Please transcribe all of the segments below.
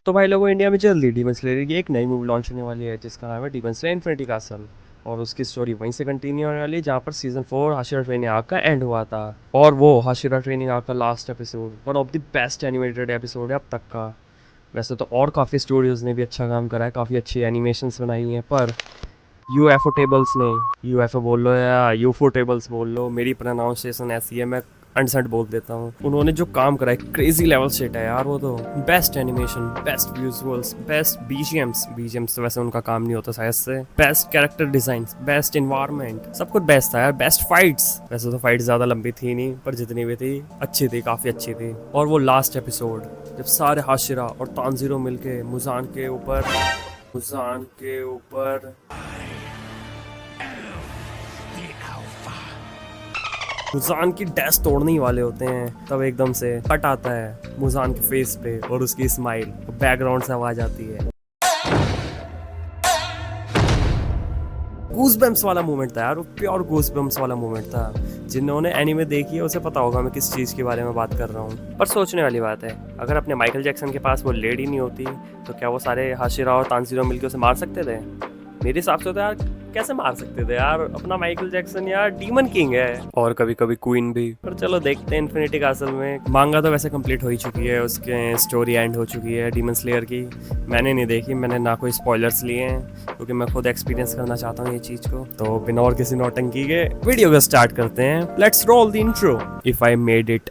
तो भाई लोगों, इंडिया में जल्दी डीमन स्लेयर की एक नई मूवी लॉन्च होने वाली है जिसका नाम है डीमन स्लेयर इन्फिनिटी कासल। और उसकी स्टोरी वहीं से कंटिन्यू होने वाली है जहाँ पर सीजन 4 हाशिरा ट्रेनिंग आर्क का एंड हुआ था। और वो हाशिरा ट्रेनिंग आर्क का last episode one of the best animated episode है अब तक का। वैसे तो और काफ़ी स्टूडियोज़ ने भी अच्छा काम करा है, काफ़ी अच्छी एनिमेशंस बनाई हुई हैं, पर यूएफओ टेबल्स ने, यूएफओ बोल लो या यूफो टेबल्स बोल लो, मेरी प्रोनाउंसिएशन ऐसी है, मैं अनसंट बोल देता हूँ। उन्होंने जो काम करा है क्रेजी लेवल सेट है यार। वो तो best animation, best visuals, best BGMs तो वैसे उनका काम नहीं होता शायद से, best character design, best environment, सब कुछ बेस्ट था यार। बेस्ट फाइट्स, वैसे तो फाइट ज्यादा लंबी थी नहीं, पर जितनी भी थी अच्छी थी, काफी अच्छी थी। और वो लास्ट एपिसोड जब सारे हाशिरा और तानजीरो मिलके मुजान के ऊपर मुजान की डेस्क तोड़ने ही वाले होते हैं, तब एकदम से कट आता है मुजान के फेस पे और उसकी स्माइल, बैकग्राउंड से आवाज आती है। गूज़बम्प्स वाला मोमेंट था यार, वो प्योर गूज़बम्प्स वाला मोमेंट था। जिन्होंने एनीमे देखी है उसे पता होगा मैं किस चीज़ के बारे में बात कर रहा हूँ। पर सोचने वाली बात है, अगर अपने माइकल जैक्सन के पास वो लेडी नहीं होती तो क्या वो सारे हाशिरा और तानजीरो मिलकर उसे मार सकते थे? मेरे हिसाब से तो यार कैसे मार सकते थे यार, अपना माइकल जैक्सन यार डीमन किंग है, और कभी कभी क्वीन भी। पर चलो देखते हैं इन्फिनिटी कासल में। मांगा तो वैसे कंप्लीट हो ही चुकी है, उसके स्टोरी एंड हो चुकी है डीमन स्लेयर की। मैंने नहीं देखी, मैंने ना कोई स्पॉयलर्स लिए हैं, क्योंकि मैं खुद एक्सपीरियंस करना चाहता हूँ ये चीज़ को। तो बिना और किसी नौटंकी के वीडियो को स्टार्ट करते हैं। Let's roll the intro if I made it.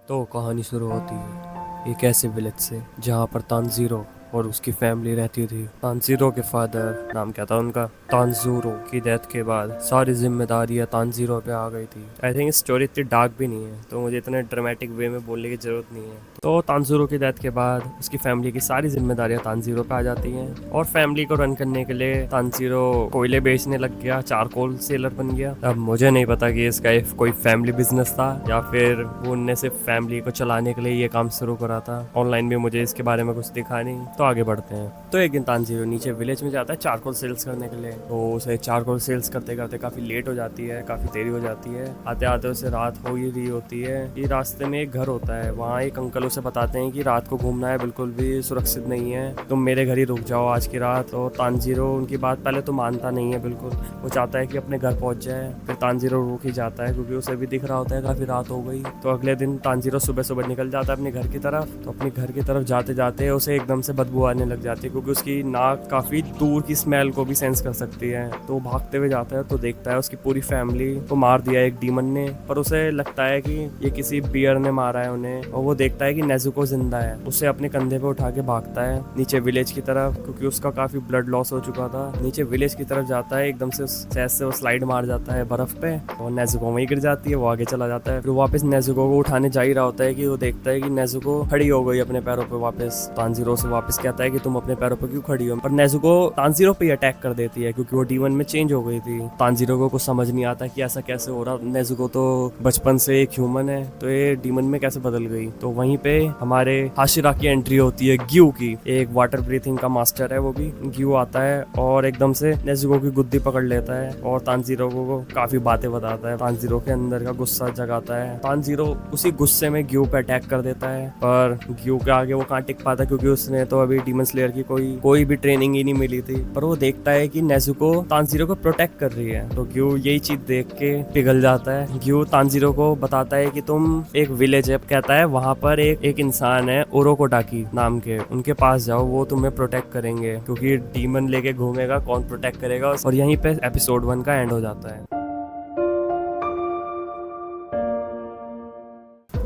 तो कहानी शुरू होती है एक ऐसे विलेज से जहाँ पर तानजीरो और उसकी फैमिली रहती थी। तानजीरो के फादर, नाम क्या था उनका, तानजूरो, की डेथ के बाद सारी जिम्मेदारियां तानजीरो पे आ गई थी। आई थिंक स्टोरी इतनी डार्क भी नहीं है, तो मुझे इतने ड्रामेटिक वे में बोलने की जरूरत नहीं है। तो तानजूरो की डेथ के बाद उसकी फैमिली की सारी जिम्मेदारियां तानजीरो पे आ जाती हैं, और फैमिली को रन करने के लिए तानजीरो कोयले बेचने लग गया, चारकोल सेलर बन गया। अब मुझे नहीं पता कि इसका कोई फैमिली बिजनेस था या फिर वो उनने सिर्फ फैमिली को चलाने के लिए ये काम शुरू करा था। ऑनलाइन भी मुझे इसके बारे में कुछ दिखा नहीं। तो आगे बढ़ते हैं। तो एक दिन तानजीरो नीचे विलेज में जाता है चारकोल सेल्स करने के लिए। तो उसे चारकोल सेल्स करते करते काफी लेट हो जाती है, काफी देरी हो जाती है। आते आते उसे रात हो ही रही होती है कि रास्ते में एक घर होता है, वहाँ एक अंकल उसे बताते हैं कि रात को घूमना है बिल्कुल भी सुरक्षित नहीं है, तुम मेरे घर ही रुक जाओ आज की रात। तो तानजीरो उनकी बात पहले तो मानता नहीं है बिल्कुल, वो चाहता है कि अपने घर पहुंच जाए। फिर तानजीरो रुक ही जाता है क्योंकि उसे भी दिख रहा होता है काफी रात हो गई। तो अगले दिन तानजीरो सुबह सुबह निकल जाता है अपने घर की तरफ। तो अपने घर की तरफ जाते जाते उसे एकदम से बदबू आने लग जाती है, क्योंकि उसकी नाक काफी दूर की स्मेल को भी सेंस कर सकती है। तो वो भागते हुए जाता है तो देखता है उसकी पूरी फैमिली को मार दिया एक डीमन ने, पर उसे लगता है कि ये किसी बियर ने मारा है उन्हें। और वो देखता है कि नेजुको जिंदा है, उसे अपने कंधे पे उठा के भागता है नीचे विलेज की तरफ, क्योंकि उसका काफी ब्लड लॉस हो चुका था। नीचे विलेज की तरफ जाता है, एकदम से सहज से वो स्लाइड मार जाता है बर्फ पे और नेजुको वहीं गिर जाती है। वो आगे चला जाता है, फिर वापस नेजुको को उठाने जा ही रहा होता है कि वो देखता है कि नेजुको खड़ी हो गई अपने पैरों पे वापस। तानजीरो से वापस कहता है कि तुम अपने पैरों पे क्यों खड़ी हो, पर नेजुको तानजीरो पे अटैक कर देती है क्योंकि वो डीमन में चेंज हो गई थी। तानजीरो को कुछ समझ नहीं आता कि ऐसा कैसे हो रहा, नेजुको तो बचपन से एक ह्यूमन है, तो ये डीमन में कैसे बदल गई। तो वहीं पे हमारे हाशिरा की एंट्री होती है, ग्यू की, एक वाटर ब्रीथिंग का मास्टर है वो भी। ग्यू आता है और एकदम से नेजुको की गुद्दी पकड़ लेता है और तानजीरो को काफी बातें बताता है, तानजीरो के अंदर का गुस्सा जगाता है। तानजीरो उसी गुस्से में ग्यू पे अटैक कर देता है, पर ग्यू के आगे वो कहाँ टिक पाता क्योंकि उसने तो अभी डीमन स्लेयर की कोई भी ट्रेनिंग ही नहीं मिली थी। पर वो देखता है कि नेजुको तानजीरो को प्रोटेक्ट कर रही है, तो ग्यू यही चीज देख के पिघल जाता है। ग्यू तानजीरो को बताता है कि तुम एक विलेज है, कहता है वहां पर एक इंसान है ओरोकोडाकी नाम के, उनके पास जाओ, वो तुम्हें प्रोटेक्ट करेंगे, क्योंकि डीमन लेके घूमेगा कौन प्रोटेक्ट करेगा। और यहीं पे एपिसोड 1 का एंड हो जाता है।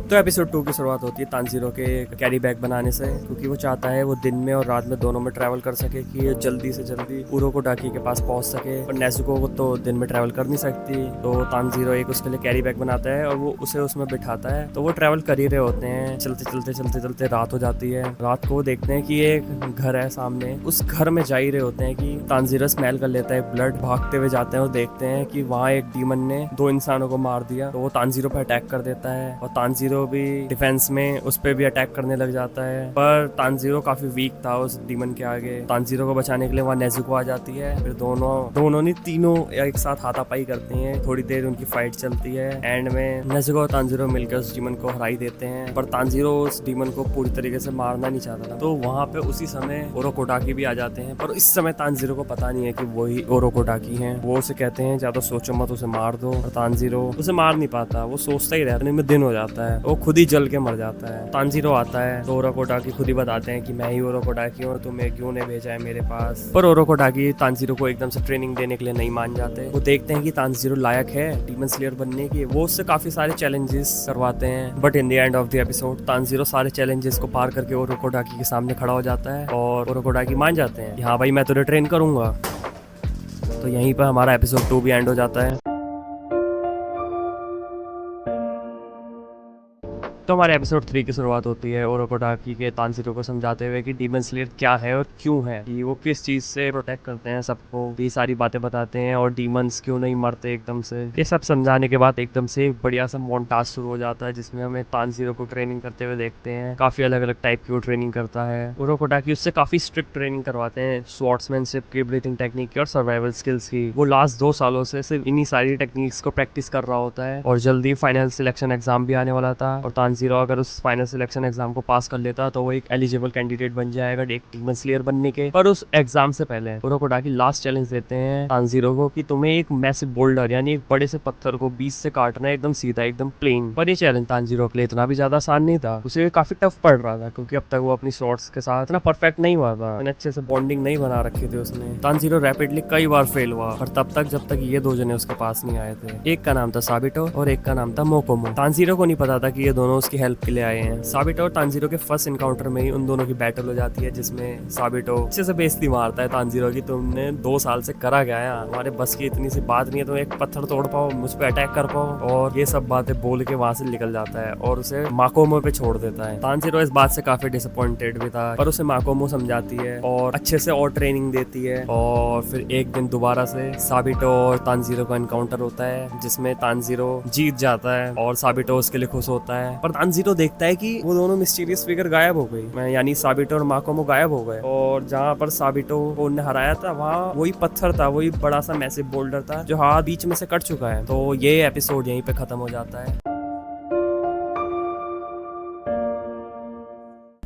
तो एपिसोड 2 की शुरुआत होती है तानजीरो के कैरी बैग बनाने से, क्योंकि वो चाहता है वो दिन में और रात में दोनों में ट्रैवल कर सके कि ये जल्दी से जल्दी ओरोकोडाकी के पास पहुंच सके। पर नेजुको को तो दिन में ट्रैवल कर नहीं सकती, तो तानजीरो एक उसके लिए कैरी बैग बनाता है और वो उसे उसमें बिठाता है। तो वो ट्रैवल कर ही रहे होते हैं, चलते चलते रात हो जाती है। रात को वो देखते हैं कि एक घर है सामने, उस घर में जा ही रहे होते हैं कि तानजीरो स्मेल कर लेता है ब्लड। भागते हुए जाते हैं और देखते हैं कि वहाँ एक डीमन ने 2 इंसानों को मार दिया। तो वो तानजीरो पर अटैक कर देता है और तानजीरो तानजीरो भी डिफेंस में उस पे भी अटैक करने लग जाता है, पर तानजीरो काफी वीक था उस डीमन के आगे। तानजीरो को बचाने के लिए वहाँ नेजुको आ जाती है, फिर दोनों नहीं तीनों एक साथ हाथापाई करती हैं। थोड़ी देर उनकी फाइट चलती है, एंड में नेजुको और तानजीरो मिलकर उस डीमन को हरा ही देते हैं, पर तानजीरो उस डीमन को पूरी तरीके से मारना नहीं चाहता था। तो वहाँ पे उसी समय ओरोकोटाकी भी आ जाते हैं, पर इस समय तानजीरो को पता नहीं है कि वही ओरोकोटाकी हैं। वो उसे कहते हैं ज्यादा सोचो मत, उसे मार दो। और तानजीरो उसे मार नहीं पाता, वो सोचता ही रहता है, दिन हो जाता है, वो खुद ही जल के मर जाता है। तानजीरो आता है तो ओरोकोटाकी खुद ही बताते हैं कि मैं ही ओरोकोटाकी हूँ, तुम्हें क्यों ने भेजा है मेरे पास। पर ओरोकोटाकी तानजीरो को एकदम से ट्रेनिंग देने के लिए नहीं मान जाते। वो देखते हैं कि तानजीरो लायक है डीमन स्लेयर बनने की, वो उससे काफी सारे चैलेंजेस करवाते हैं। But in the end of the episode Tanjiro सारे चैलेंजेस को पार करके ओरोकोटाकी के सामने खड़ा हो जाता है और ओरोकोटाकी मान जाते हैं कि हाँ भाई मैं तुझे ट्रेन करूंगा। तो यहीं पर हमारा एपिसोड 2 भी एंड हो जाता है। तो हमारे एपिसोड 3 की शुरुआत होती है ओरोकोटाकी के तानजीरो को समझाते हुए कि डीमन स्लेयर क्या है और क्यों है, कि वो किस चीज से प्रोटेक्ट करते हैं सबको, ये सारी बातें बताते हैं और डीमंस क्यों नहीं मरते एकदम से। ये सब समझाने के बाद एकदम से एक बढ़िया सा मोन्टाज शुरू हो जाता है, जिसमें हमें तानजीरो को ट्रेनिंग करते हुए देखते हैं। काफी अलग अलग टाइप की वो ट्रेनिंग करता है। ओरोकोटाकी उससे काफी स्ट्रिक्ट ट्रेनिंग करवाते हैं, स्वॉर्ड्समैनशिप की, ब्रीथिंग टेक्निक की और सर्वाइवल स्किल्स की। वो लास्ट 2 सालों से सिर्फ इन्हीं सारी टेक्निक्स को प्रैक्टिस कर रहा होता है और जल्दी फाइनल सिलेक्शन एग्जाम भी आने वाला था, और तानजीरो अगर उस फाइनल सिलेक्शन एग्जाम को पास कर लेता तो वो एक एलिजिबल कैंडिडेट बन जाएगा एक डीमन स्लेयर बनने के। पर उस एग्जाम से पहले ओरोकोटाकी लास्ट चैलेंज देते हैं तानजीरो को कि तुम्हें एक मैसिव बोल्डर यानी एक बड़े से पत्थर को बीच से काटना है, एकदम सीधा, एकदम प्लेन। पर ये चैलेंज तानजीरो के लिए इतना भी ज्यादा आसान नहीं था, उसे काफी टफ पड़ रहा था, क्योंकि अब तक वो अपनी शॉट्स के साथ इतना परफेक्ट नहीं हुआ था, अच्छे से बॉन्डिंग नहीं बना रखी थी उसने। तानजीरो रैपिडली कई बार फेल हुआ, पर तब तक जब तक ये 2 जने उसके पास नहीं आए थे। एक का नाम था साबिटो और एक का नाम था मोकोमो। तानजीरो को नहीं पता था कि ये दोनों उसकी हेल्प के लिए आए हैं। साबिटो और तानजीरो के फर्स्ट इनकाउंटर में ही उन दोनों की बैटल हो जाती है, जिसमें साबिटो अच्छे से बेइज्जती मारता है तानजीरो की, तुमने 2 साल से करा क्या है, हमारे बस की इतनी सी बात नहीं है, तुम एक पत्थर तोड़ पाओ, मुझ पे अटैक कर पाओ। और ये सब बातें बोल के वहां से निकल जाता है और उसे माकोमो पे छोड़ देता है। तानजीरो इस बात से काफी डिसअपॉइंटेड भी था, पर उसे माकोमो समझाती है और अच्छे से और ट्रेनिंग देती है। और फिर एक दिन दोबारा से साबिटो और तानजीरो का एनकाउंटर होता है, जिसमें तानजीरो जीत जाता है और साबिटो उसके लिए खुश होता है। पर तानजीरो देखता है कि वो दोनों मिस्टीरियस फिगर गायब हो गई, यानी साबिटो और माकोमो गायब हो गए, और जहाँ पर साबिटो को उन्हें हराया था वहाँ वही पत्थर था, वही बड़ा सा मैसिव बोल्डर था जो हाथ बीच में से कट चुका है। तो ये एपिसोड यहीं पे खत्म हो जाता है।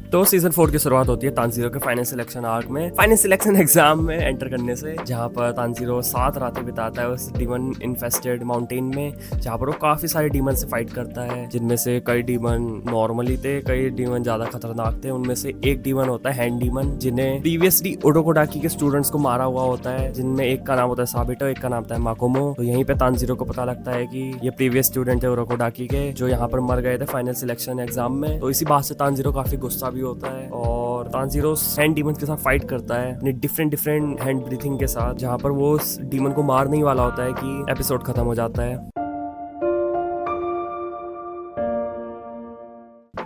तो सीजन 4 की शुरुआत होती है तानजीरो के फाइनल सिलेक्शन आर्क में, फाइनल सिलेक्शन एग्जाम में एंटर करने से, जहाँ पर तानजीरो 7 रातें बिताता है उस डीमन इन्फेस्टेड माउंटेन में, जहाँ पर वो काफी सारे डीमन से फाइट करता है, जिनमें से कई डीमन नॉर्मली थे, कई डीमन ज्यादा खतरनाक थे। उनमें से एक डीमन होता है हैंड डीमन, जिन्हें प्रीवियसली ओरोकोटाकी के स्टूडेंट्स को मारा हुआ होता है, जिनमें एक का नाम होता है साबिटो, एक का नाम होता है माकोमो। तो यहीं पे तानजीरो को पता लगता है कि ये प्रीवियस स्टूडेंट है ओरोकोटाकी के, जो यहाँ पर मर गए थे फाइनल सिलेक्शन एग्जाम में। तो इसी बात से तानजीरो काफी गुस्सा भी होता है और तानजीरो हैंड डीमन के साथ फाइट करता है अपने डिफरेंट हैंड ब्रीथिंग के साथ, जहां पर वो उस डीमन को मारने ही वाला होता है कि एपिसोड खत्म हो जाता है।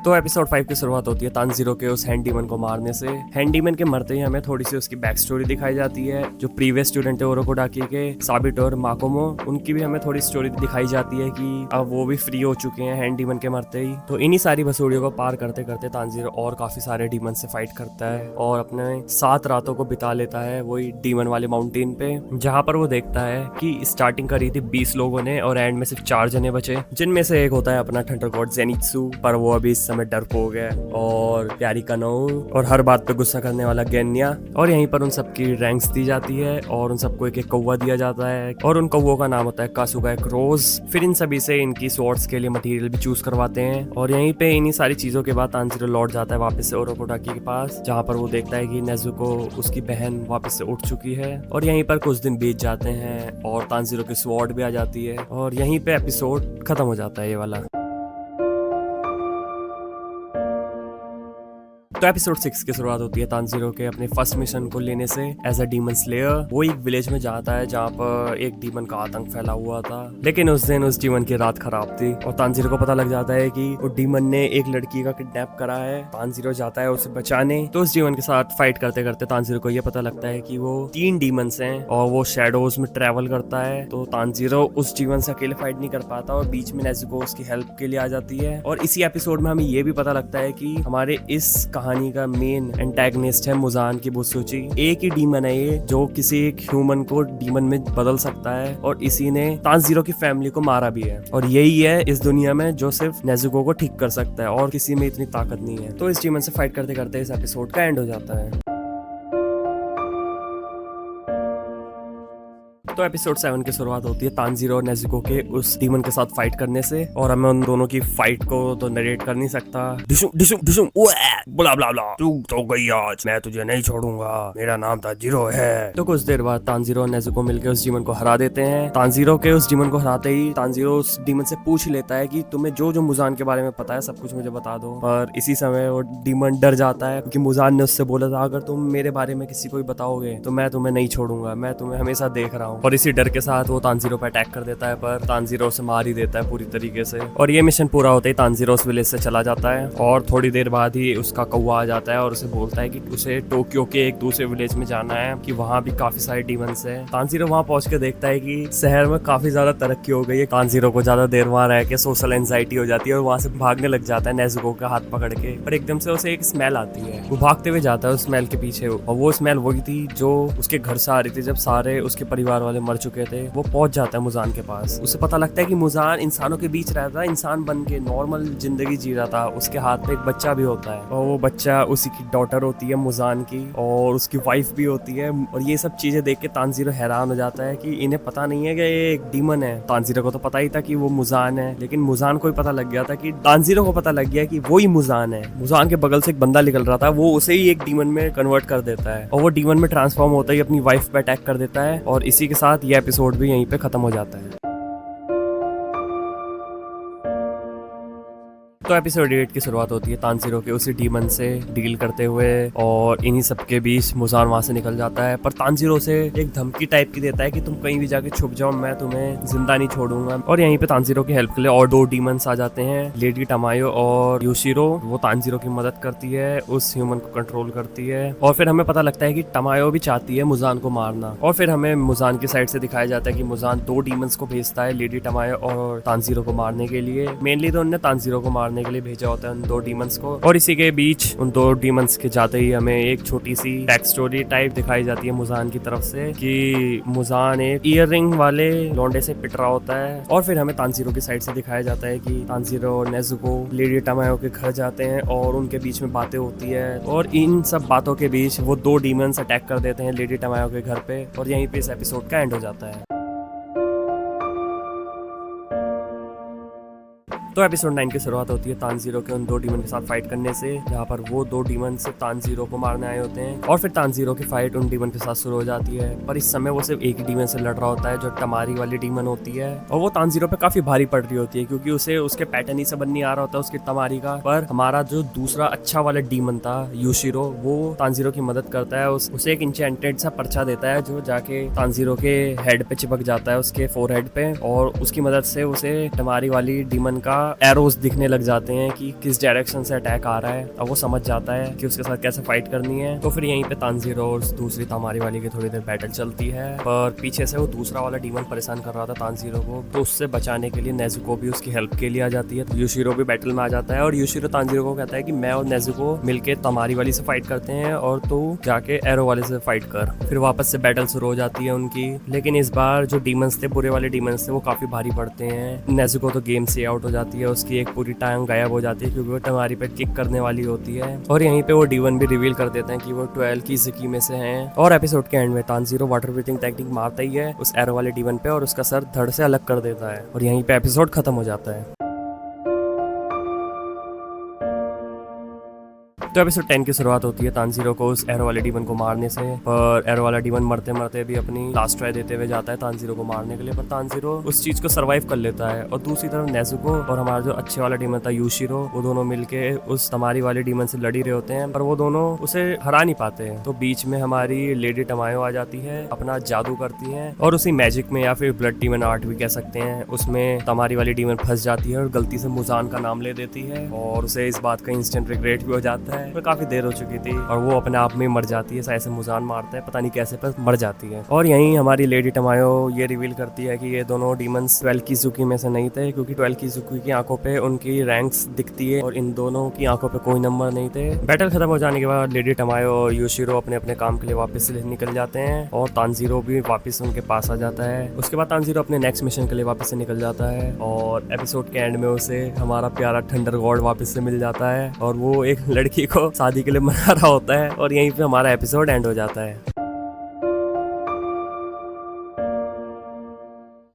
तो एपिसोड 5 की शुरुआत होती है तानजीरो के उस हैंड डीमन को मारने से। हैंड डीमन के मरते ही हमें थोड़ी सी उसकी बैक स्टोरी दिखाई जाती है। जो प्रीवियस स्टूडेंट है ओरोकोटाकी के, साबिटो और माकोमो, उनकी भी हमें थोड़ी स्टोरी दिखाई जाती है कि अब वो भी फ्री हो चुके हैं हैंड डीमन के मरते ही। तो इन्हीं सारी बसूड़ियों को पार करते करते तानजीरो और काफी सारे डीमन से फाइट करता है और अपने 7 रातों को बिता लेता है वही डीमन वाले माउंटेन पे, जहाँ पर वो देखता है कि स्टार्टिंग करी थी 20 लोगों ने और एंड में सिर्फ 4 जने बचे, जिनमें से एक होता है अपना थंडर गॉड जेनित्सु, पर वो अभी समय डरपोक है, और प्यारी कनोउ, और हर बात पे गुस्सा करने वाला गेन्या। और यहीं पर उन सबकी रैंक्स दी जाती है और उन सबको एक एक कौवा दिया जाता है, और उन कौवों का नाम होता है कासुगा एक रोज। फिर इन सभी से इनकी स्वॉर्ड्स के लिए मटेरियल भी चूज करवाते हैं, और यहीं पे इन्हीं सारी चीजों के बाद तानजीरो लौट जाता है वापस से ओरोकोटाकी के पास, जहाँ पर वो देखता है कि नेजुको उसकी बहन वापस से उठ चुकी है। और यहीं पर कुछ दिन बीत जाते हैं और तानजीरो की स्वॉर्ड भी आ जाती है, और यहीं पे एपिसोड खत्म हो जाता है ये वाला। तो एपिसोड 6 की शुरुआत होती है तानजीरो के अपने फर्स्ट मिशन को लेने से एज अ डीमन स्लेयर। वो एक विलेज में जाता है जहाँ पर एक डीमन का आतंक फैला हुआ था, लेकिन उस दिन उस डीमन की रात खराब थी और तानजीरो को पता लग जाता है कि वो डीमन ने एक लड़की का किडनैप करा है। तानजीरो जाता है उसे बचाने, तो उस डीमन के साथ फाइट करते करते तानजीरो को ये पता लगता है कि वो 3 डीमंस हैं और वो शैडोज में ट्रेवल करता है। तो तानजीरो उस डीमन से अकेले फाइट नहीं कर पाता और बीच में नेज़ुको उसकी हेल्प के लिए आ जाती है। और इसी एपिसोड में हमें ये भी पता लगता है कि हमारे इस कहानी का मेन एंटेगनिस्ट है मुजान की बुत्सुची। एक ही डीमन है ये जो किसी एक ह्यूमन को डीमन में बदल सकता है और इसी ने तानजीरो की फैमिली को मारा भी है। और यही है इस दुनिया में जो सिर्फ नेज़ुको को ठीक कर सकता है और किसी में इतनी ताकत नहीं है। तो इस डीमन से फाइट करते करते इस एपिसोड का एंड हो जाता है। तो एपिसोड 7 की शुरुआत होती है तानजीरो और नेज़ुको के उस डीमन के साथ फाइट करने से। और हमें उन दोनों की फाइट को तो नरेट कर नहीं सकता। डिशुम डिशुम डिशुम बुला बुला बुला, तू तो गई आज, मैं तुझे नहीं छोड़ूंगा, मेरा नाम तानजीरो है। तो कुछ देर बाद तानजीरो और नेज़ुको मिलकर उस डीमन को हरा देते हैं। तानजीरो के उस डीमन को हराते ही तानजीरो उस डीमन से पूछ लेता है कि तुम्हें जो जो मुजान के बारे में पता है सब कुछ मुझे बता दो। पर इसी समय वो डीमन डर जाता है क्योंकि मुजान ने उससे बोला था अगर तुम मेरे बारे में किसी को भी बताओगे तो मैं तुम्हें नहीं छोड़ूंगा, मैं तुम्हें हमेशा देख रहा हूँ। और इसी डर के साथ वो तानजीरो पर अटैक कर देता है, पर तानजीरो उसे मार ही देता है पूरी तरीके से। और ये मिशन पूरा होते ही तानजीरो उस विलेज से चला जाता है और थोड़ी देर बाद ही उसका कौवा आ जाता है और उसे बोलता है कि उसे टोक्यो के एक दूसरे विलेज में जाना है कि वहाँ भी काफी सारे डीमंस हैं। तानजीरो वहाँ पहुंच के देखता है कि शहर में काफी ज्यादा तरक्की हो गई है। तानजीरो को ज्यादा देर वहाँ रह के सोशल एंजाइटी हो जाती है और वहाँ से भागने लग जाता है नेज़ुको का हाथ पकड़ के। पर एकदम से उसे एक स्मेल आती है, वो भागते हुए जाता है उस स्मेल के पीछे और वो स्मेल वही थी जो उसके घर से आ रही थी जब सारे उसके परिवार वाले मर चुके थे। वो पहुंच जाता है मुजान के पास। उसे पता लगता है कि मुजान इंसानों के बीच रहता है, इंसान बन के नॉर्मल जिंदगी जी रहा था। उसके हाथ में एक बच्चा भी होता है और वो बच्चा उसी की डॉटर होती है मुजान की और उसकी वाइफ भी होती है। और ये सब चीजें देख के तानजीरो हैरान हो जाता है कि इन्हें पता नहीं है कि ये एक डीमन है। तानजीरो को तो पता ही था कि वो मुजान है, लेकिन मुजान को भी पता लग गया था कि तानजीरो को पता लग गया कि वो ही मुजान है। मुजान के बगल से एक बंदा निकल रहा था, वो उसे ही एक डीमन में कन्वर्ट कर देता है और वो डीमन में ट्रांसफॉर्म होता ही अपनी वाइफ पे अटैक कर देता है। और इसी के साथ ये एपिसोड भी यहीं पे खत्म हो जाता है। तो एपिसोड 8 की शुरुआत होती है तानजीरो के उसी डीमन से डील करते हुए और इन्हीं सब के बीच मुजान वहां से निकल जाता है। पर तानजीरो से एक धमकी टाइप की देता है कि तुम कहीं भी जाके छुप जाओ, मैं तुम्हें जिंदा नहीं छोड़ूंगा। और यहीं पे तानजीरो की हेल्प के लिए और 2 डीमंस आ जाते हैं, लेडी टमायो और यूशिरो। वो तानजीरो की मदद करती है, उस ह्यूमन को कंट्रोल करती है। और फिर हमें पता लगता है कि टमायो भी चाहती है मुजान को मारना। और फिर हमें मुजान की साइड से दिखाया जाता है कि मुजान 2 डीमंस को भेजता है, लेडी टमायो और तानजीरो को मारने के लिए। मेनली तो उन्होंने तानजीरो को मारने के लिए भेजा होता है उन 2 डीमंस को। और इसी के बीच उन 2 डीमंस के जाते ही हमें एक छोटी सी बैक स्टोरी टाइप दिखाई जाती है मुजान की तरफ से कि मुजान एक ईयररिंग वाले लौंडे से पिट रहा होता है। और फिर हमें तानजीरो की साइड से दिखाया जाता है कि तानजीरो और नेज़ुको लेडी टमायो के घर जाते हैं और उनके बीच में बातें होती है। और इन सब बातों के बीच वो 2 डीमंस अटैक कर देते हैं लेडी टमायो के घर पे और यहीं पे इस एपिसोड का एंड हो जाता है। तो एपिसोड 9 की शुरुआत होती है तानजीरो के उन 2 डीमन के साथ फाइट करने से, जहाँ पर वो 2 डीमन सिर्फ तानजीरो को मारने आए होते हैं। और फिर तानजीरो की फाइट उन डीमन के साथ शुरू हो जाती है। पर इस समय वो सिर्फ एक ही डीमन से लड़ रहा होता है जो टमारी वाली डीमन होती है। और वो तानजीरो पे काफी भारी पड़ रही होती है क्योंकि उसे उसके पैटर्न ही से बन नहीं आ रहा होता उसकी टमारी का। पर हमारा जो दूसरा अच्छा वाला डीमन था यूशिरो, वो तानजीरो की मदद करता है। उसे एक इंचेंटेड सा पर्चा देता है जो जाके तानजीरो के हेड पे चिपक जाता है, उसके फोरहेड पे। और उसकी मदद से उसे टमारी वाली डीमन का एरोस दिखने लग जाते हैं कि किस डायरेक्शन से अटैक आ रहा है। अब वो समझ जाता है कि उसके साथ कैसे फाइट करनी है। तो फिर यहीं पे तानजीरो और दूसरी तमारी वाली की थोड़ी देर बैटल चलती है। पर पीछे से वो दूसरा वाला डीमन परेशान कर रहा था तानजीरो को, तो उससे बचाने के लिए नेज़ुको भी उसकी हेल्प के लिए आ जाती है। तो यूशिरो भी बैटल में आ जाता है और यूशिरो तानजीरो को कहता है कि मैं और नेज़ुको मिलके तमारी वाली से फाइट करते हैं और तू जाके एरो वाले से फाइट कर। फिर वापस से बैटल शुरू हो जाती है उनकी। लेकिन इस बार जो डीमंस थे, बुरे वाले डीमंस थे, वो काफी भारी पड़ते हैं। नेज़ुको तो गेम से आउट हो जाती है, उसकी एक पूरी टांग गायब हो जाती है क्योंकि वो टमारी पे किक करने वाली होती है। और यहीं पे वो डीवन भी रिवील कर देते हैं कि वो 12 की ज़की में से हैं। और एपिसोड के एंड में तानजीरो वाटर ब्रीथिंग टेक्निक मारता ही है उस एरो वाले डीवन पे और उसका सर धड़ से अलग कर देता है और यहीं पे एपिसोड खत्म हो जाता है। तो एपिसोड 10 की शुरुआत होती है तानजीरो को उस एरो वाले डीमन को मारने से, पर एरो वाला डीमन मरते मरते भी अपनी लास्ट ट्राई देते हुए जाता है तानजीरो को मारने के लिए, पर तानजीरो उस चीज को सरवाइव कर लेता है। और दूसरी तरफ नेजुको और हमारा जो अच्छे वाला डीमन था यूशिरो, वो दोनों मिलके उस तमारी वाले डीमन से लड़ी रहे होते हैं, पर वो दोनों उसे हरा नहीं पाते हैं। तो बीच में हमारी लेडी टमायो आ जाती है, अपना जादू करती है और उसी मैजिक में या फिर ब्लड डीमन आर्ट भी कह सकते हैं, उसमें तमारी वाली डीमन फंस जाती है और गलती से मुजान का नाम ले देती है और उसे इस बात का इंस्टेंट रिग्रेट भी हो जाता है। पर काफी देर हो चुकी थी और वो अपने आप में मर जाती है, ऐसे मुजान मारता है, पता नहीं कैसे पर मर जाती है। और यहीं हमारी लेडी टमायो ये रिवील करती है कि ये दोनों डीमंस 12 किजुकी में से नहीं थे, क्योंकि 12 किजुकी की आंखों पे उनकी रैंक्स दिखती है और इन दोनों की आंखों पे कोई नंबर नहीं थे। बैटल खत्म हो जाने के बाद लेडी टमायो और यूशिरो अपने अपने काम के लिए वापस निकल जाते हैं और तानजीरो भी वापस उनके पास आ जाता है। उसके बाद तानजीरो अपने नेक्स्ट मिशन के लिए वापस से निकल जाता है और एपिसोड के एंड में उसे हमारा प्यारा थंडर गॉड वापस से मिल जाता है और वो एक लड़की को शादी के लिए मना रहा होता है और यहीं पे हमारा एपिसोड एंड हो जाता है।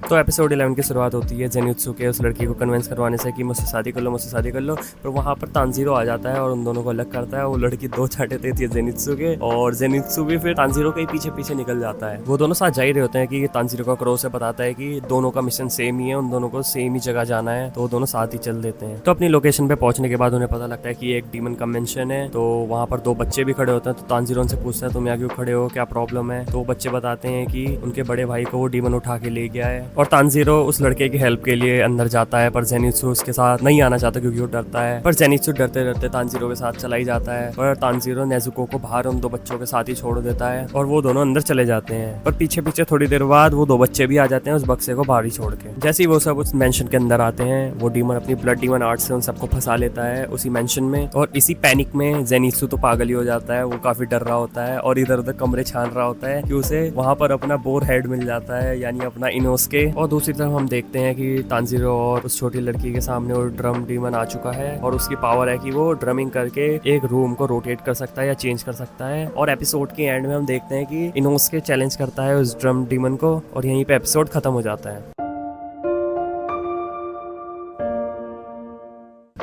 तो एपिसोड 11 की शुरुआत होती है जेनित्सु के उस लड़की को कन्विंस करवाने से कि मुझसे शादी कर लो, मुझसे शादी कर लो, पर वहाँ पर तानजीरो आ जाता है और उन दोनों को अलग करता है। वो लड़की 2 चाटे देती है जेनित्सु के और जेनित्सु भी फिर तानजीरो के पीछे पीछे निकल जाता है। वो दोनों साथ जा ही रहे होते हैं कि तानजीरो का क्रॉस से बताता है कि दोनों का मिशन सेम ही है, उन दोनों को सेम ही जगह जाना है, तो वो दोनों साथ ही चल देते हैं। तो अपनी लोकेशन पे पहुंचने के बाद उन्हें पता लगता है कि एक डीमन का मेंशन है, तो वहाँ पर 2 बच्चे भी खड़े होते हैं। तो तानजीरो उनसे पूछता है तुम यहाँ क्यों खड़े हो, क्या प्रॉब्लम है। तो बच्चे बताते हैं कि उनके बड़े भाई को वो डीमन उठा के ले गया है और तानजीरो उस लड़के की हेल्प के लिए अंदर जाता है, पर जेनित्सु उसके साथ नहीं आना चाहता क्योंकि वो डरता है। पर जेनित्सु डरते डरते तानजीरो के साथ चला ही जाता है, पर तानजीरो नेजुको को बाहर उन 2 बच्चों के साथ ही छोड़ देता है और वो दोनों अंदर चले जाते हैं। पर पीछे पीछे थोड़ी देर बाद वो 2 बच्चे भी आ जाते हैं उस बक्से को बाहर ही छोड़ के। जैसे ही वो सब उस मेंशन के अंदर आते हैं, वो डीमन अपनी ब्लड डीमन आर्ट से उन सबको फंसा लेता है उसी मेंशन में और इसी पैनिक में जेनित्सु तो पागल ही हो जाता है। वो काफी डर रहा होता है और इधर उधर कमरे छान रहा होता है कि उसे वहां पर अपना बोर हेड मिल जाता है, यानी अपना इनोस्के। और दूसरी तरफ हम देखते हैं कि तानजीरो और उस छोटी लड़की के सामने वो ड्रम डीमन आ चुका है और उसकी पावर है कि वो ड्रमिंग करके एक रूम को रोटेट कर सकता है या चेंज कर सकता है। और एपिसोड के एंड में हम देखते हैं कि इनोस्के चैलेंज करता है उस ड्रम डीमन को और यहीं पे एपिसोड खत्म हो जाता है।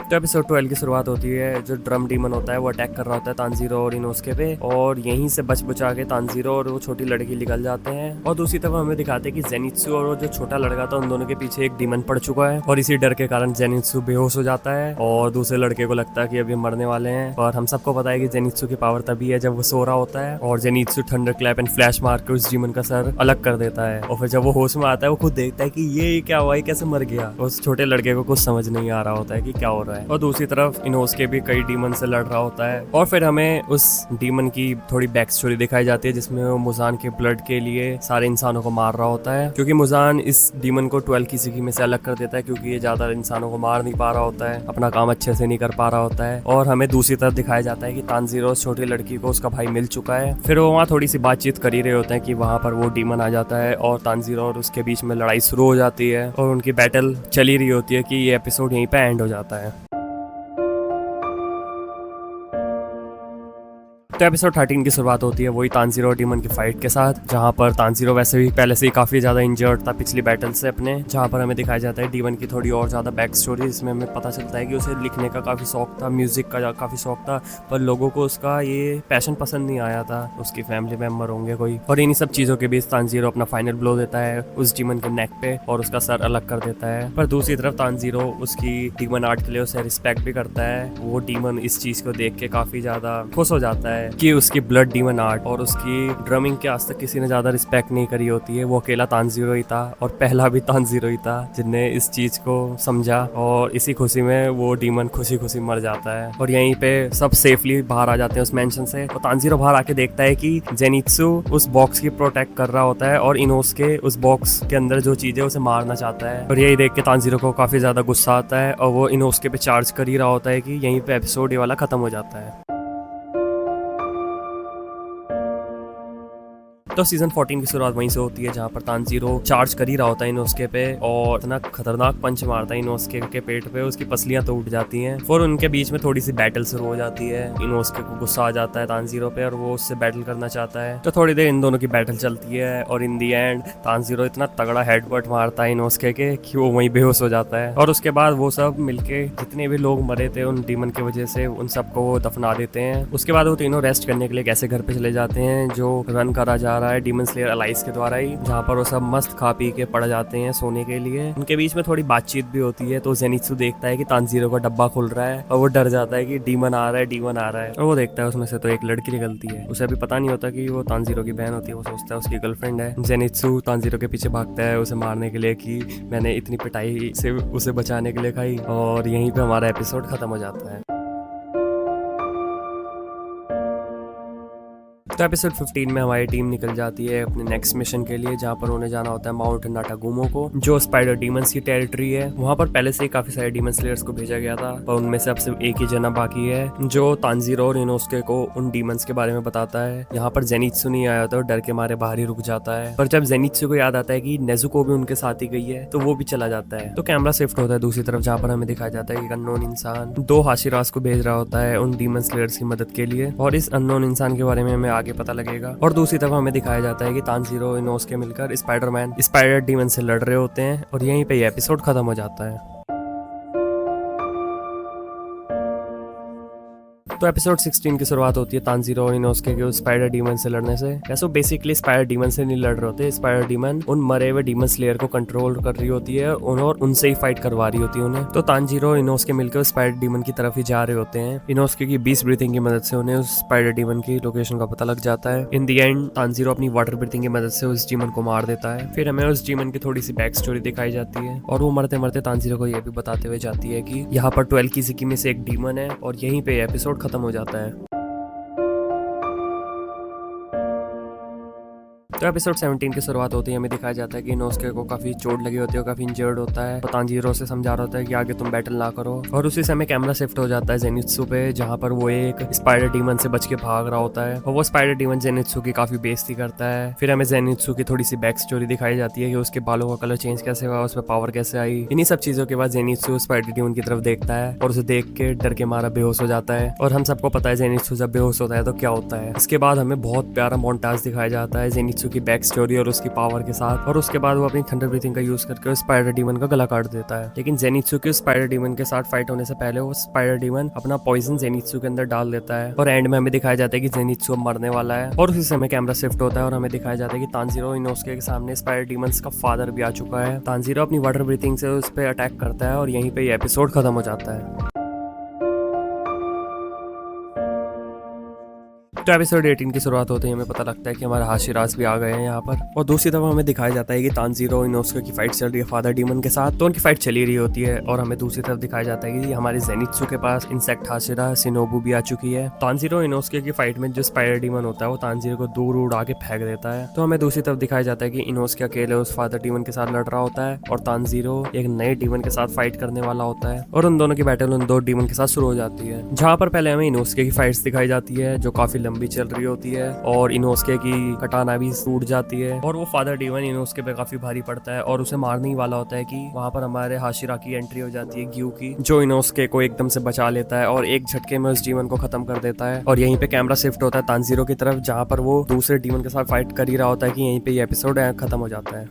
तो एपिसोड 12 की शुरुआत होती है। जो ड्रम डीमन होता है वो अटैक कर रहा होता है तानजीरो और इनोस्के पे और यहीं से बच बचा के तानजीरो और वो छोटी लड़की निकल जाते हैं। और दूसरी तरफ हमें दिखाते हैं कि जेनित्सु और वो जो छोटा लड़का था उन दोनों के पीछे एक डीमन पड़ चुका है और इसी डर के कारण जेनित्सु बेहोश हो जाता है और दूसरे लड़के को लगता है कि अभी मरने वाले हैं। और हम सबको पता है कि जेनित्सु की पावर तभी है जब वो सो रहा होता है और Zenitsu thunder clap and flash मार के उस डीमन का सर अलग कर देता है। और फिर जब वो होश में आता है वो खुद देखता है कि ये क्या हुआ, ये कैसे मर गया। उस छोटे लड़के को कुछ समझ नहीं आ रहा होता है कि क्या हो रहा है। और दूसरी तरफ इनोस्के भी कई डीमन से लड़ रहा होता है और फिर हमें उस डीमन की थोड़ी बैक स्टोरी दिखाई जाती है जिसमें वो मुजान के ब्लड के लिए सारे इंसानों को मार रहा होता है, क्योंकि मुजान इस डीमन को 12 किजुकी में से अलग कर देता है क्योंकि ये ज्यादा इंसानों को मार नहीं पा रहा होता है, अपना काम अच्छे से नहीं कर पा रहा होता है। और हमें दूसरी तरफ दिखाया जाता है कि तानजीरो छोटी लड़की को उसका भाई मिल चुका है। फिर वो वहाँ थोड़ी सी बातचीत कर ही रहे होते हैं कि वहाँ पर वो डीमन आ जाता है और तानजीरो और उसके बीच में लड़ाई शुरू हो जाती है और उनकी बैटल चली रही होती है कि ये एपिसोड यहीं पे एंड हो जाता है। तो एपिसोड 13 की शुरुआत होती है वही तानजीरो और डीमन की फाइट के साथ, जहां पर तानजीरो वैसे भी पहले से ही काफी ज्यादा इंजर्ड था पिछली बैटल से अपने, जहां पर हमें दिखाया जाता है डीमन की थोड़ी और ज्यादा बैक स्टोरी, जिसमें हमें पता चलता है कि उसे लिखने का काफी शौक था, म्यूजिक का काफी शौक था, पर लोगों को उसका ये पैशन पसंद नहीं आया था, उसकी फैमिली मेंबर होंगे कोई। और इन्हीं सब चीजों के बीच तानजीरो अपना फाइनल ब्लो देता है उस डीमन के नेक पे और उसका सर अलग कर देता है। पर दूसरी तरफ तानजीरो उसकी डीमन आर्ट के लिए उसे रिस्पेक्ट भी करता है। वो डीमन इस चीज को देख के काफी ज्यादा खुश हो जाता है कि उसकी ब्लड डीमन आर्ट और उसकी ड्रमिंग के आज तक किसी ने ज्यादा रिस्पेक्ट नहीं करी होती है। वो अकेला तानजीरो ही था और पहला भी तानजीरो ही था जिनने इस चीज को समझा और इसी खुशी में वो डीमन खुशी खुशी मर जाता है। और यहीं पे सब सेफली बाहर आ जाते हैं उस मेंशन से और तानजीरो बाहर आके देखता है कि जेनित्सु उस बॉक्स की प्रोटेक्ट कर रहा होता है और इनोस्के उस बॉक्स के अंदर जो चीज है उसे मारना चाहता है। और यही देख के तानजीरो को काफी ज्यादा गुस्सा आता है और वो इनोस्के पे चार्ज कर ही रहा होता है कि यहीं पे एपिसोड ये वाला खत्म हो जाता है। तो तो सीजन 14 की शुरुआत वहीं से होती है जहाँ पर तानजीरो चार्ज कर ही रहा होता है इनोस्के पे और इतना खतरनाक पंच मारता है इनोस्के के पेट पे, उसकी पसलियां तो उठ जाती हैं। फिर उनके बीच में थोड़ी सी बैटल शुरू हो जाती है। इनोस्के को गुस्सा आ जाता है तानजीरो पे और वो उससे बैटल करना चाहता है। तो थोड़ी देर इन दोनों की बैटल चलती है और इन दी एंड तानजीरो इतना तगड़ा हेडबट मारता है इनोस्के के कि वो वहीं बेहोश हो जाता है। और उसके बाद वो सब मिलके जितने भी लोग मरे थे उन डीमन की वजह से उन सबको वो दफना देते हैं। उसके बाद वो तीनों रेस्ट करने के लिए कैसे घर पे चले जाते हैं जो रन करा जा रहा है डीमन स्लेयर अलाइस के द्वारा ही, जहाँ पर वो सब मस्त खा पी के पड़ जाते हैं सोने के लिए। उनके बीच में थोड़ी बातचीत भी होती है। तो जेनित्सु देखता है कि तानजीरो का डब्बा खुल रहा है और वो डर जाता है कि डीमन आ रहा है, डीमन आ रहा है। और वो देखता है उसमें से तो एक लड़की निकलती है। उसे अभी पता नहीं होता कि वो तानजीरो की बहन होती है, वो सोचता है उसकी गर्लफ्रेंड है। जेनित्सु तानजीरो के पीछे भागता है उसे मारने के लिए कि मैंने इतनी पिटाई से उसे बचाने के लिए खाई। और यहीं पे हमारा एपिसोड खत्म हो जाता है। तो एपिसोड 15 में हमारी टीम निकल जाती है अपने नेक्स्ट मिशन के लिए, जहाँ पर उन्हें जाना होता है माउंट नाटागुमो को, जो स्पाइडर डीमंस की टेरिटरी है। वहाँ पर पहले से ही काफी सारे डीमन स्लेयर्स को भेजा गया था, पर उनमें से अब सिर्फ एक ही जना बाकी है जो तानजीरो और इनोस्के को उन डीमंस के बारे में बताता है। यहाँ पर जेनित्सु नहीं आया था और डर के मारे बाहर ही रुक जाता है। पर जब जेनित्सु को याद आता है कि नेजुको भी उनके साथ ही गई है तो वो भी चला जाता है। तो कैमरा शिफ्ट होता है दूसरी तरफ, जहाँ पर हमें दिखाया जाता है कि अननोन इंसान 2 हाशिरास को भेज रहा होता है उन डीमन स्लेयर्स की मदद के लिए। और इस अननोन इंसान के बारे में हमें आगे पता लगेगा। और दूसरी तरफ हमें दिखाया जाता है कि तानजीरो इनोस्के मिलकर स्पाइडरमैन स्पाइडर डीमन से लड़ रहे होते हैं और यहीं पे ये एपिसोड खत्म हो जाता है। तो एपिसोड 16 की शुरुआत होती है तानजीरो और इनोस्के के उस स्पाइडर डीमन से लड़ने से। कैसे बेसिकली स्पाइडर डीमन से नहीं लड़ रहे होते, स्पाइडर डीमन उन मरे हुए डीमन स्लेयर को कंट्रोल कर रही होती है और उनसे ही फाइट करवा रही होती है उन्हें। तो तानजीरो और इनोस्के मिलकर उस स्पाइडर डीमन की तरफ ही जा रहे होते हैं। इनोस्के की 20 ब्रीथिंग की मदद से उन्हें उस स्पाइडर डीमन की लोकेशन का पता लग जाता है। इन दी एंड तानजीरो अपनी वाटर ब्रीथिंग की मदद से उस डीमन को मार देता है। फिर हमें उस डीमन की थोड़ी सी बैक स्टोरी दिखाई जाती है और वो मरते मरते तानजीरो को यह भी बताते हुए जाती है कि यहाँ पर 12 किज़ुकी में से एक डीमन है। और यहीं पे एपिसोड खत्म हो जाता है। तो एपिसोड 17 की शुरुआत होती है, हमें दिखाया जाता है कि इनोस्के को काफी चोट लगी होती है, काफी इंजर्ड होता है। तो तानजीरो से समझा रहा होता है कि आगे तुम बैटल ना करो। और उसी समय कैमरा शिफ्ट हो जाता है जेनित्सु पे, जहाँ पर वो एक स्पाइडर डीमन से बच के भाग रहा होता है और वो स्पाइडर डीमन जेनित्सु की काफी बेइज्जती करता है। फिर हमें जेनित्सु की थोड़ी सी बैक स्टोरी दिखाई जाती है कि उसके बालों का कलर चेंज कैसे हुआ, उसमें पावर कैसे आई। इन्हीं सब चीजों के बाद जेनित्सु स्पाइडर डीमन की तरफ देखता है और उसे देख के डर के मारा बेहोश हो जाता है। और हम सबको पता है जेनित्सु जब बेहोश होता है तो क्या होता है। इसके बाद हमें बहुत प्यारा मोन्टाज दिखाया जाता है जेनित्सु की बैक स्टोरी और उसकी पावर के साथ। और उसके बाद वो अपनी थंडर ब्रीथिंग का यूज करके स्पाइडर डीमन का गला काट देता है। लेकिन जेनित्सु के स्पाइडर डीमन के साथ फाइट होने से पहले वो स्पाइडर डीमन अपना पॉइजन जेनित्सु के अंदर डाल देता है। और एंड में हमें दिखाया जाता है कि जेनित्सु अब मरने वाला है। और उसी समय कैमरा शिफ्ट होता है और हमें दिखाया जाता है कि तानजीरो इनोस्के के सामने स्पाइडर डीमंस का फादर भी आ चुका है। तानजीरो अपनी वाटर ब्रीथिंग से उस पर अटैक करता है और यहीं पे ये एपिसोड खत्म हो जाता है। तो एपिसोड 18 की शुरुआत होते ही हमें पता लगता है कि हमारे हाशिरास भी आ गए हैं यहाँ पर। और दूसरी तरफ हमें दिखाया जाता है कि तानजीरो इनोस्के की फाइट चल रही है फादर डीमन के साथ। तो उनकी फाइट चली रही होती है और हमें दूसरी तरफ दिखाया जाता है कि हमारे जेनित्सु के पास इंसेक्ट हाशिरा शिनोबु भी आ चुकी है। तानजीरो इनोस्के की फाइट में जो स्पाइडर डीमन होता है वो तानजीरो को दूर उड़ा के फेंक देता है। तो हमें दूसरी तरफ दिखाया जाता है कि इनोस्के अकेले उस फादर डीमन के साथ लड़ रहा होता है और तानजीरो एक नए डीमन के साथ फाइट करने वाला होता है। और उन दोनों की बैटल उन 2 डीमन के साथ शुरू हो जाती है, जहाँ पर पहले हमें इनोस्के की फाइट्स दिखाई जाती है जो काफी लंबी चल रही होती है और इनोस्के की कटाना भी टूट जाती है। और वो फादर डीमन इनोस्के पे काफी भारी पड़ता है और उसे मारने ही वाला होता है कि वहां पर हमारे हाशिरा की एंट्री हो जाती है ग्यू की, जो इनोस्के को एकदम से बचा लेता है और एक झटके में उस डीमन को खत्म कर देता है। और यहीं पे कैमरा शिफ्ट होता है तानजीरो की तरफ, जहां पर वो दूसरे डीमन के साथ फाइट कर ही रहा होता है कि यहीं पे ये एपिसोड खत्म हो जाता है।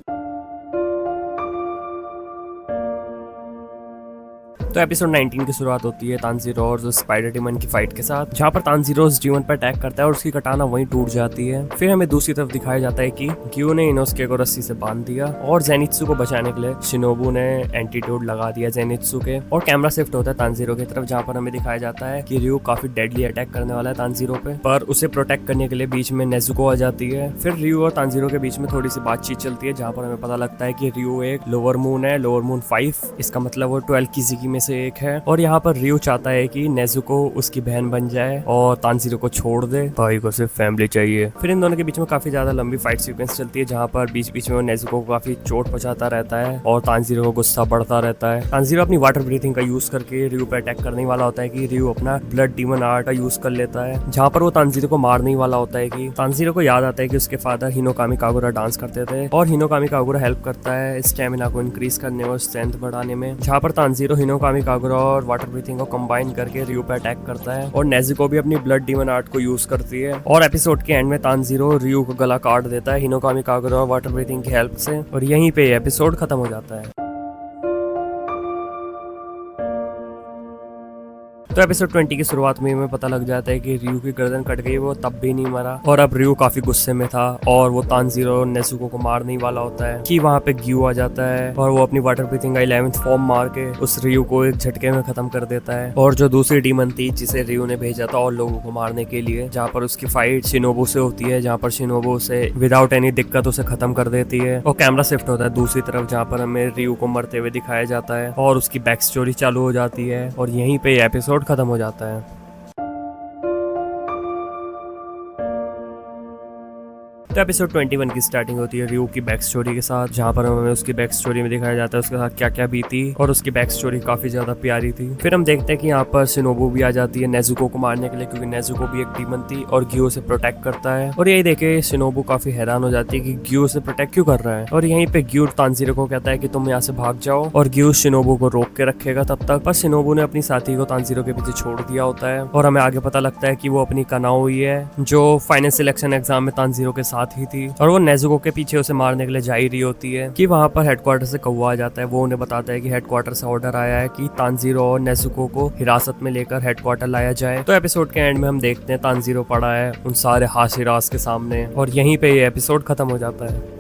तो एपिसोड 19 की शुरुआत होती है तानजीरो और जो स्पाइडर डीमन की फाइट के साथ, जहाँ पर तानजीरो उस डीमन पर अटैक करता है और उसकी कटाना वहीं टूट जाती है। फिर हमें दूसरी तरफ दिखाया जाता है कि ग्यू ने इनोस्के को रस्सी से बांध दिया और जेनित्सु को बचाने के लिए शिनोबु ने एंटीडोट लगा दिया जेनित्सु के। और कैमरा शिफ्ट होता है तानजीरो की तरफ, जहाँ पर हमें दिखाया जाता है कि रियो काफी डेडली अटैक करने वाला है तानजीरो पे, पर उसे प्रोटेक्ट करने के लिए बीच में नेजुको आ जाती है। फिर रियो और तानजीरो के बीच में थोड़ी सी बातचीत चलती है, जहाँ पर हमें पता लगता है कि रियो एक लोअर मून है, लोअर मून 5। इसका मतलब वो 12 किज़ुकी में से एक है और यहाँ पर रियो चाहता है कि नेजुको उसकी बहन बन जाए और तानजीरो को छोड़ दे, भाई को सिर्फ फैमिली चाहिए। फिर इन दोनों के बीच में काफी ज्यादा लंबी फाइट सीक्वेंस चलती है जहाँ पर बीच बीच में नेजुको को काफी चोट पहुंचाता रहता है और तानजीरो को गुस्सा बढ़ता रहता है। तानजीरो अपनी वाटर ब्रीथिंग का यूज करके रियो पर अटैक करने वाला होता है कि रियो अपना ब्लड डीमन आर्ट का यूज कर लेता है, जहाँ पर वो तानजीरो को मारने वाला होता है कि तानजीरो को याद आता है कि उसके फादर हिनोकामी कागुरा डांस करते थे और हिनोकामी कागुरा हेल्प करता है स्टेमिना को इंक्रीज करने और स्ट्रेंथ बढ़ाने में, जहाँ पर तानजीरो हिनोकामी कागुरा और वाटर ब्रीथिंग को कंबाइन करके रियो पे अटैक करता है और नेजुको भी अपनी ब्लड डीमन आर्ट को यूज करती है और एपिसोड के एंड में तानजीरो रियो को गला काट देता है हिनोकामी कागुरा और वाटर ब्रीथिंग की हेल्प से और यहीं पे एपिसोड खत्म हो जाता है। तो एपिसोड 20 की शुरुआत में हमें पता लग जाता है कि रियो की गर्दन कट गई, वो तब भी नहीं मरा और अब रियो काफी गुस्से में था और वो तानजीरो और नेजुको को मारने वाला होता है कि वहाँ पे ग्यू आ जाता है और वो अपनी वाटर ब्रीथिंग का 11th फॉर्म मार के उस रियो को एक झटके में खत्म कर देता है। और जो दूसरी डीमन थी जिसे रियो ने भेजा था और लोगों को मारने के लिए, जहाँ पर उसकी फाइट शिनोबू से होती है, जहाँ पर शिनोबू उसे विदाउट एनी दिक्कत उसे खत्म कर देती है और कैमरा शिफ्ट होता है दूसरी तरफ जहाँ पर हमें रियो को मरते हुए दिखाया जाता है और उसकी बैक स्टोरी चालू हो जाती है और यहीं पे एपिसोड खत्म हो जाता है। तो एपिसोड 21 की स्टार्टिंग होती है रियो की बैक स्टोरी के साथ, जहाँ पर हमें उसकी बैक स्टोरी में दिखाया जाता है उसके साथ क्या क्या बीती और उसकी बैक स्टोरी काफी ज्यादा प्यारी थी। फिर हम देखते हैं कि यहाँ पर शिनोबू भी आ जाती है नेजुको को मारने के लिए, क्योंकि नेजुको भी एक डीमन थी और ग्यू से प्रोटेक्ट करता है और यही देखे शिनोबू काफी हैरान हो जाती है कि ग्यू से प्रोटेक्ट क्यों कर रहा है और यहीं पे ग्यू तानजीरो को कहता है कि तुम यहाँ से भाग जाओ और ग्यू शिनोबू को रोक के रखेगा तब तक, पर शिनोबू ने अपनी साथी को तानजीरो के पीछे छोड़ दिया होता है और हमें आगे पता लगता है कि वो अपनी कनाओई है जो फाइनल सिलेक्शन एग्जाम में तानजीरो के साथ ही थी और वो नेजुको के पीछे उसे मारने के लिए जा ही रही होती है कि वहाँ पर हेडक्वार्टर से कौवा आ जाता है। वो उन्हें बताता है कि हेडक्वार्टर से ऑर्डर आया है कि तानजीरो और नेजुको को हिरासत में लेकर हेडक्वार्टर लाया जाए। तो एपिसोड के एंड में हम देखते हैं तानजीरो पड़ा है उन सारे हाशिरास के सामने और यहीं पे ये एपिसोड खत्म हो जाता है।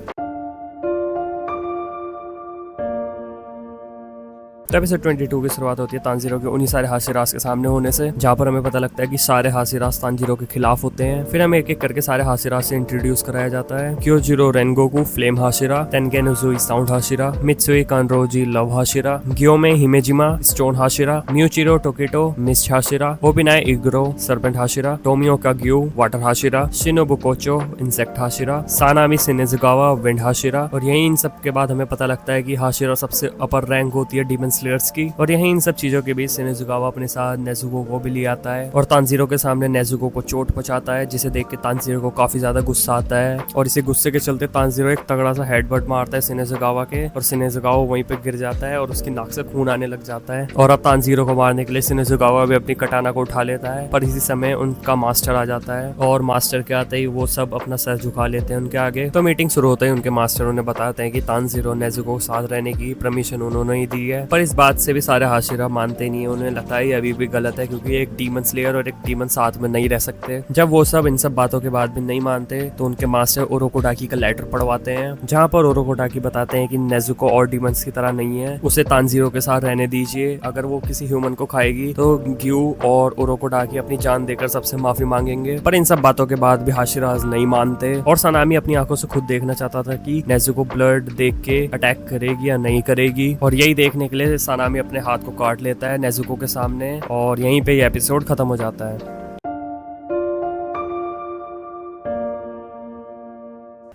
तो एपिसोड 22 की शुरुआत होती है तानजीरो के उन्हीं सारे हाशिरास के सामने होने से, जहाँ पर हमें पता लगता है कि सारे हाशिरास तानजीरो के खिलाफ होते हैं। फिर हमें एक एक करके सारे हाशिरास से इंट्रोड्यूस कराया जाता है। Kyojuro Rengoku flame hashira, Tengen Uzui sound hashira, Mitsuri Kanroji love hashira, Gyomei Himejima stone hashira, Muichiro Tokito mist hashira, Obanai Iguro serpent hashira, Tomioka Giyu water hashira, Shinobu Kocho insect hashira, Sanemi Shinazugawa wind hashira और यही इन सब के बाद हमें पता लगता है कि हाशिरा सबसे अपर रैंक होती है डीमन स्लेयर्स की और यही इन सब चीजों के बीच सिनेजुगावा अपने साथ नेजुको को भी ले आता है और तानजीरो के सामने नेजुको को चोट पहुंचाता है, जिसे देख के तानजीरो को काफी ज्यादा गुस्सा आता है और इसी गुस्से के चलते तानजीरो एक तगड़ा सा हेडबट मारता है सिनेजुगावा के और सिनेजुगावा वहीं पे गिर जाता है और उसकी नाक से खून आने लग जाता है और अब तानजीरो को मारने के लिए सिनेजुगावा भी अपनी कटाना को उठा लेता है, पर इसी समय उनका मास्टर आ जाता है और मास्टर के आते ही वो सब अपना सर झुका लेते हैं उनके आगे। तो मीटिंग शुरू होते ही उनके मास्टर उन्हें बताते हैं कि तानजीरो नेजुको के साथ रहने की परमिशन उन्होंने ही दी है, पर इस बात से भी सारे हाशिरा मानते नहीं है। उन्हें लगता है अभी भी गलत है क्योंकि एक डीमन स्लेयर और एक डीमन साथ में नहीं रह सकते। जब वो सब इन सब बातों के बाद भी नहीं मानते तो उनके मास्टर ओरोकोडाकी का लेटर पढ़वाते हैं, जहाँ पर ओरोकोडाकी बताते हैं कि नेजुको और डीमंस की तरह नहीं है, उसे तानजीरो के साथ रहने दीजिए, अगर वो किसी ह्यूमन को खाएगी तो ग्यू और ओरोकोडाकी अपनी जान देकर सबसे माफी मांगेंगे। पर इन सब बातों के बाद भी हाशिराज नहीं मानते और सनामी अपनी आंखों से खुद देखना चाहता था कि नेजुको ब्लड देख के अटैक करेगी या नहीं करेगी और यही देखने के लिए सनामी अपने हाथ को काट लेता है नेजुको के सामने और यहीं पे ये एपिसोड खत्म हो जाता है।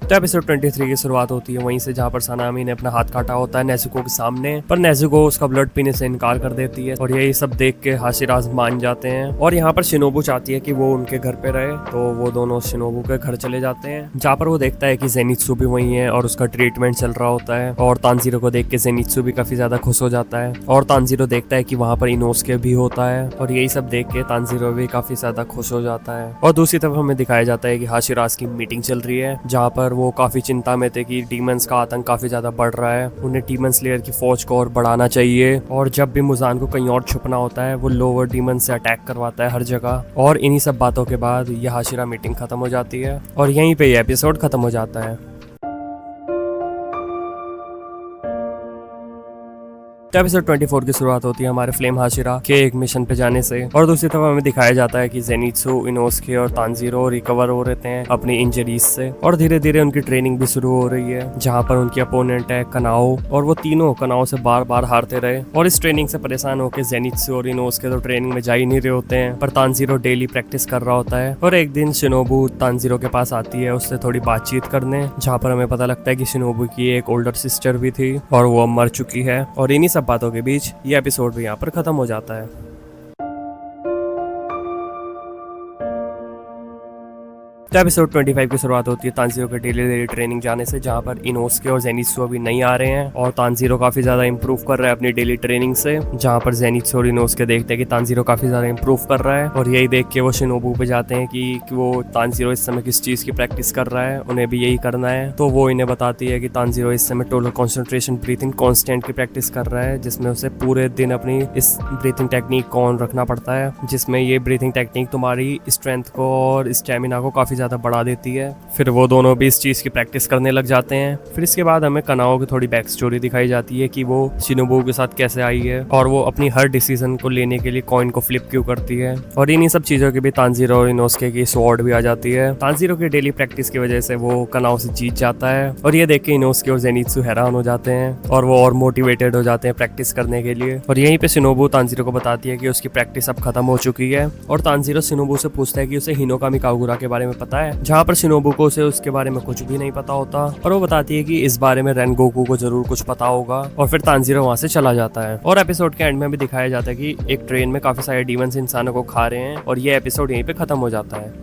तो एपिसोड 23 की शुरुआत होती है वहीं से, जहाँ पर सनामी ने अपना हाथ काटा होता है नेजुको के सामने, पर नेजुको उसका ब्लड पीने से इनकार कर देती है और यही सब देख के हाशिराज मान जाते हैं और यहाँ पर शिनोबू चाहती है कि वो उनके घर पे रहे, तो वो दोनों शिनोबू के घर चले जाते हैं, जहाँ पर वो देखता है कि जेनित्सु भी वहीं है और उसका ट्रीटमेंट चल रहा होता है और तानजीरो को देख के जेनित्सु भी काफी ज्यादा खुश हो जाता है और तानजीरो देखता है कि वहाँ पर इनोस्के भी होता है और यही सब देख के तानजीरो भी काफी ज्यादा खुश हो जाता है। और दूसरी तरफ हमें दिखाया जाता है कि हाशिराज की मीटिंग चल रही है, जहाँ पर वो काफी चिंता में थे कि डीमंस का आतंक काफी ज्यादा बढ़ रहा है, उन्हें डीमन स्लेयर की फौज को और बढ़ाना चाहिए और जब भी मुजान को कहीं और छुपना होता है वो लोअर डीमन से अटैक करवाता है हर जगह। और इन्हीं सब बातों के बाद यह हाशिरा मीटिंग खत्म हो जाती है और यहीं पे ये एपिसोड खत्म हो जाता है। तो एपिसोड 24 की शुरुआत होती है हमारे फ्लेम हाशिरा के एक मिशन पे जाने से, और दूसरी तरफ हमें दिखाया जाता है कि जेनित्सु, इनोस्के और तानजीरो रिकवर हो रहते हैं अपनी इंजरीज से, और धीरे धीरे उनकी ट्रेनिंग भी शुरू हो रही है, जहाँ पर उनकी अपोनेंट है कनाओ, और वो तीनों कनाओ से बार बार हारते रहे। और इस ट्रेनिंग से परेशान होकर जेनित्सु और इनोस्के तो ट्रेनिंग में जा ही नहीं रहे होते हैं, पर तानजीरो डेली प्रैक्टिस कर रहा होता है। और एक दिन शिनोबू तानजीरो के पास आती है उससे थोड़ी बातचीत करने, जहाँ पर हमें पता लगता है कि शिनोबू की एक ओल्डर सिस्टर भी थी और वो अब मर चुकी है। और इन्हीं सब बातों के बीच ये एपिसोड भी यहाँ पर खत्म हो जाता है। तो एपिसोड 25 की शुरुआत होती है तानजीरो के डेली ट्रेनिंग जाने से, जहाँ पर इनोस्के और जेनित्सु अभी नहीं आ रहे हैं, और तानजीरो काफी ज्यादा इंप्रूव कर रहा है अपनी डेली ट्रेनिंग से, जहाँ पर जेनित्सु और इनोस्के देखते हैं कि तानजीरो काफी ज्यादा इंप्रूव कर रहा है, और यही देख के वो शिनोबू पे जाते हैं कि वो तानजीरो इस समय किस चीज की प्रैक्टिस कर रहा है, उन्हें भी यही करना है। तो वो इन्हें बताती है कि तानजीरो इस समय टोटल कॉन्सेंट्रेशन ब्रीथिंग कॉन्स्टेंट की प्रैक्टिस कर रहा है, जिसमें उसे पूरे दिन अपनी इस ब्रीथिंग टेक्निक को ऑन रखना पड़ता है, जिसमें ये ब्रीथिंग टेक्निक तुम्हारी स्ट्रेंथ को और स्टेमिना को काफी ज्यादा बढ़ा देती है। फिर वो दोनों भी इस चीज की प्रैक्टिस करने लग जाते हैं। फिर इसके बाद हमें कनाओ की थोड़ी बैक स्टोरी दिखाई जाती है कि वो शिनोबू के साथ कैसे आई है, और वो अपनी हर डिसीजन को लेने के लिए कॉइन को फ्लिप क्यों करती है। और इन्हीं सब चीजों के भी तानजीरो और इनोस्के की स्वॉर्ड भी आ जाती है। तानजीरो की डेली प्रैक्टिस की वजह से वो कनाओ से जीत जाता है, और ये देख के इनोस्के और जेनित्सु हैरान हो जाते हैं, और वो और मोटिवेटेड हो जाते हैं प्रैक्टिस करने के लिए। और यहीं पे शिनोबू तानजीरो को बताती है कि उसकी प्रैक्टिस अब खत्म हो चुकी है, और तानजीरो शिनोबू से पूछता है कि उसे हिनोकामी कागुरा के बारे में पता है, जहाँ पर शिनोबू को उसे उसके बारे में कुछ भी नहीं पता होता, पर वो बताती है कि इस बारे में रेनगोकू को जरूर कुछ पता होगा। और फिर तानजीरो वहां से चला जाता है। और एपिसोड के एंड में भी दिखाया जाता है कि एक ट्रेन में काफी सारे डीमंस इंसानों को खा रहे हैं, और ये एपिसोड यहीं पे खत्म हो जाता है।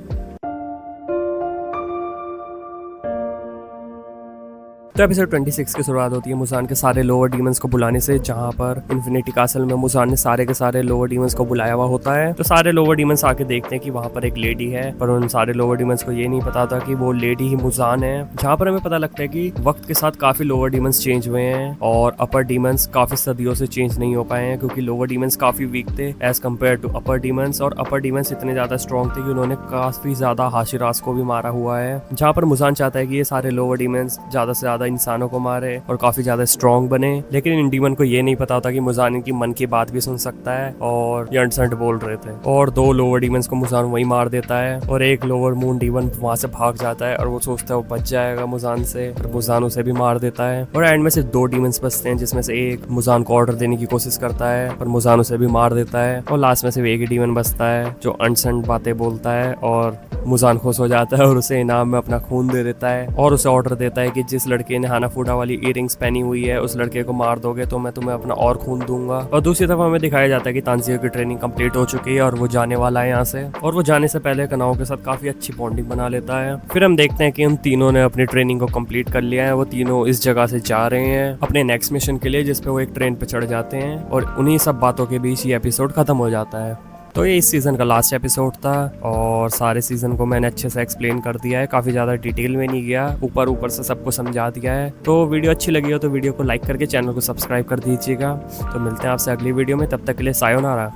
तो एपिसोड 26 की शुरुआत होती है मुजान के सारे लोअर डीमंस को बुलाने से, जहाँ पर इन्फिनिटी कासल में मुजान ने सारे के सारे लोअर डीमंस को बुलाया हुआ होता है। तो सारे लोअर डीमंस आके देखते हैं कि वहाँ पर एक लेडी है, पर उन सारे लोअर डीमंस को ये नहीं पता था कि वो लेडी ही मुजान है। जहाँ पर हमें पता लगता है कि वक्त के साथ काफी लोअर डीमंस चेंज हुए हैं, और अपर डीमंस काफी सदियों से चेंज नहीं हो पाए हैं, क्योंकि लोअर डीमंस काफी वीक थे as compared to upper demons, और अपर डीमंस इतने ज्यादा स्ट्रॉन्ग थे कि उन्होंने काफी ज्यादा हाशिरास को भी मारा हुआ है। जहाँ पर मुजान चाहता है कि ये सारे लोअर डीमंस ज्यादा से ज्यादा इंसानों को मारे और काफी ज्यादा स्ट्रॉन्ग बने, लेकिन इन डीमन को ये नहीं पता होता कि मुजान इनकी मन की बात भी सुन सकता है, और ये अनसंट बोल रहे थे। और 2 लोअर डीमंस को मुजान वही मार देता है, और एक लोअर मून डीमन वहां से भाग जाता है, और वो सोचता है वो बच जाएगा मुजान से, पर मुजान उसे भी मार देता है। और एंड में सिर्फ 2 डीमंस बचते हैं, जिसमें से एक मुजान को ऑर्डर देने की कोशिश करता है, पर मुजान उसे भी मार देता है। और लास्ट में सिर्फ एक ही डीमन बचता है जो अनसंट बातें बोलता है, और मुजान खुश हो जाता है और उसे इनाम में अपना खून दे देता है, और उसे ऑर्डर देता है कि जिस लड़के ने हानाफूडा वाली इयररिंग्स पहनी हुई है उस लड़के को मार दोगे तो मैं तुम्हें अपना और खून दूंगा। और दूसरी तरफ हमें दिखाया जाता है कि तानजीरो की ट्रेनिंग कंप्लीट हो चुकी है, और वो जाने वाला है यहाँ से, और वो जाने से पहले कनाओ के साथ काफी अच्छी बॉन्डिंग बना लेता है। फिर हम देखते हैं कि उन तीनों ने अपनी ट्रेनिंग को कंप्लीट कर लिया है। वो तीनों इस जगह से जा रहे हैं अपने नेक्स्ट मिशन के लिए, जिसपे वो एक ट्रेन पे चढ़ जाते हैं, और उन्हीं सब बातों के बीच ये एपिसोड खत्म हो जाता है। तो ये इस सीज़न का लास्ट एपिसोड था, और सारे सीज़न को मैंने अच्छे से एक्सप्लेन कर दिया है, काफ़ी ज़्यादा डिटेल में नहीं गया, ऊपर से सबको समझा दिया है। तो वीडियो अच्छी लगी हो तो वीडियो को लाइक करके चैनल को सब्सक्राइब कर दीजिएगा। तो मिलते हैं आपसे अगली वीडियो में, तब तक के लिए सायोनारा।